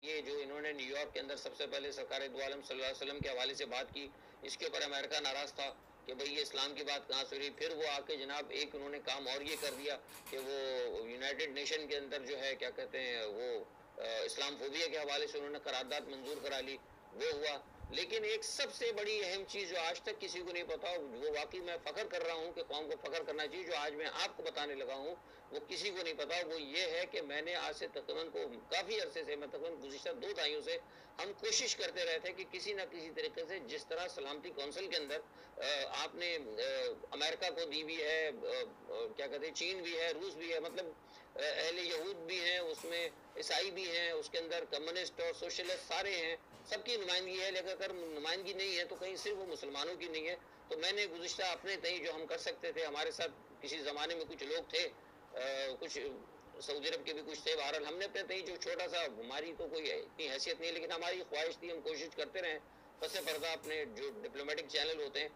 یہ جو انہوں نے نیو یارک کے اندر سب سے پہلے سرکار دو عالم صلی اللہ علیہ وسلم کے حوالے سے بات کی، اس کے اوپر امریکہ ناراض تھا کہ بھئی یہ اسلام کی بات کہاں سے ہوئی۔ پھر وہ آ کے جناب ایک انہوں نے کام اور یہ کر دیا کہ وہ یونائٹڈ نیشن کے اندر جو ہے کیا کہتے ہیں وہ اسلام فوبیا کے حوالے سے انہوں نے قرارداد منظور کرا لی، وہ ہوا۔ لیکن ایک سب سے بڑی اہم چیز جو آج تک کسی کو نہیں پتا، وہ واقعی میں فخر کر رہا ہوں کہ قوم کو فخر کرنا چاہیے، جو آج میں آپ کو بتانے لگا ہوں وہ کسی کو نہیں پتا، وہ یہ ہے کہ میں نے آج سے تقریباً کافی عرصے سے، میں تقریباً گزشتہ 2 دہائیوں سے ہم کوشش کرتے رہتے ہیں کہ کسی نہ کسی طریقے سے جس طرح سلامتی کونسل کے اندر آپ نے امریکہ کو دی بھی ہے، کیا کہتے ہیں چین بھی ہے، روس بھی ہے، مطلب اہل یہود بھی ہیں اس میں، عیسائی بھی ہیں اس کے اندر، کمیونسٹ اور سوشلسٹ سارے ہیں، سب کی نمائندگی ہے، لیکن اگر نمائندگی نہیں ہے تو کہیں صرف وہ مسلمانوں کی نہیں ہے۔ تو میں نے گزشتہ اپنے تئیں جو ہم کر سکتے تھے، ہمارے ساتھ کسی زمانے میں کچھ لوگ تھے، کچھ سعودی عرب کے بھی کچھ تھے، بہرحال ہم نے اپنے تئیں جو چھوٹا سا، ہماری تو کوئی اتنی حیثیت نہیں، لیکن ہماری خواہش تھی، ہم کوشش کرتے رہے پس پردہ اپنے جو ڈپلومیٹک چینل ہوتے ہیں،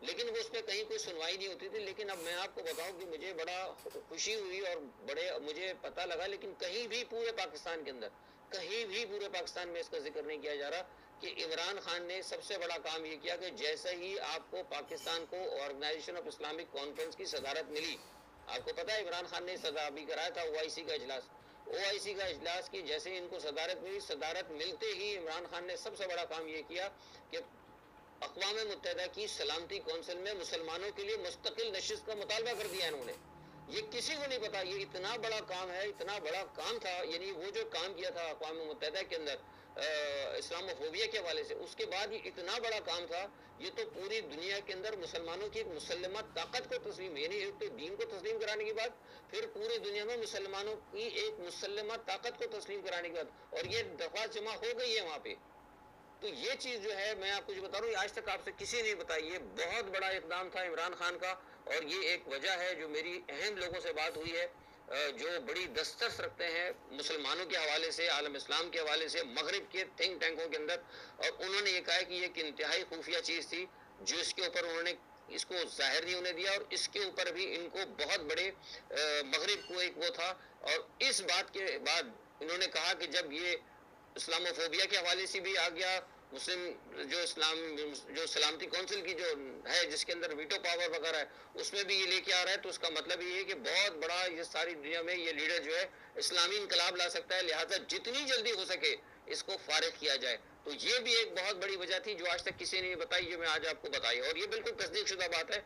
لیکن وہ اس پہ کہیں کوئی سنوائی نہیں ہوتی تھی۔ لیکن اب میں آپ کو بتاؤں کہ مجھے بڑا خوشی ہوئی اور بڑے مجھے پتہ لگا، لیکن کہیں بھی پورے پاکستان کے اندر، کہیں بھی پورے پاکستان میں اس کا ذکر نہیں کیا جا رہا کہ عمران خان نے سب سے بڑا کام یہ کیا کہ جیسے ہی آپ کو پاکستان کو آرگنائزیشن آف اسلامک کانفرنس کی صدارت ملی، آپ کو پتا ہے عمران خان نے صدا بھی کرایا تھا او آئی سی کا اجلاس، او آئی سی کا اجلاس کی جیسے ہی ان کو صدارت ملی، صدارت ملتے ہی عمران خان نے سب سے بڑا کام یہ کیا کہ اقوام متحدہ کی سلامتی کونسل میں مسلمانوں کے لیے مستقل نشست کا مطالبہ کر دیا انہوں نے۔ یہ کسی کو نہیں پتا، یہ اتنا بڑا کام ہے، اتنا بڑا کام تھا، یعنی وہ جو کام کیا تھا اقوام متحدہ کے اندر اسلام فوبیا کے حوالے سے، اس کے بعد یہ اتنا بڑا کام تھا، یہ تو پوری دنیا کے اندر مسلمانوں کی ایک مسلمہ طاقت کو تسلیم، یعنی ایک تو دین کو تسلیم کرانے کے بعد پھر پوری دنیا میں مسلمانوں کی ایک مسلمہ طاقت کو تسلیم کرانے کے بعد، اور یہ درخواست جمع ہو گئی ہے وہاں پہ۔ تو یہ چیز جو ہے میں آپ کو جو بتا رہا ہوں، آج تک آپ سے کسی نے بتائی، یہ بہت بڑا اقدام تھا عمران خان کا، اور یہ ایک وجہ ہے جو میری اہم لوگوں سے بات ہوئی ہے جو بڑی دسترس رکھتے ہیں مسلمانوں کے حوالے سے، عالم اسلام کے حوالے سے، مغرب کے تھنک ٹینکوں کے اندر، اور انہوں نے یہ کہا کہ یہ ایک انتہائی خفیہ چیز تھی جو اس کے اوپر انہوں نے اس کو ظاہر نہیں ہونے دیا، اور اس کے اوپر بھی ان کو بہت بڑے مغرب کو ایک وہ تھا، اور اس بات کے بعد انہوں نے کہا کہ جب یہ اسلام فوبیا کے حوالے سے بھی آ گیا، مسلم جو سلامتی کونسل کی جو ہے جس کے اندر ویٹو پاور وغیرہ ہے، اس میں بھی یہ لے کے آ رہا ہے، تو اس کا مطلب یہ ہے کہ بہت بڑا یہ ساری دنیا میں یہ لیڈر جو ہے اسلامی انقلاب لا سکتا ہے، لہٰذا جتنی جلدی ہو سکے اس کو فارغ کیا جائے۔ تو یہ بھی ایک بہت بڑی وجہ تھی جو آج تک کسی نے نہیں بتائی، جو میں آج آپ کو بتائی، اور یہ بالکل تصدیق شدہ بات ہے۔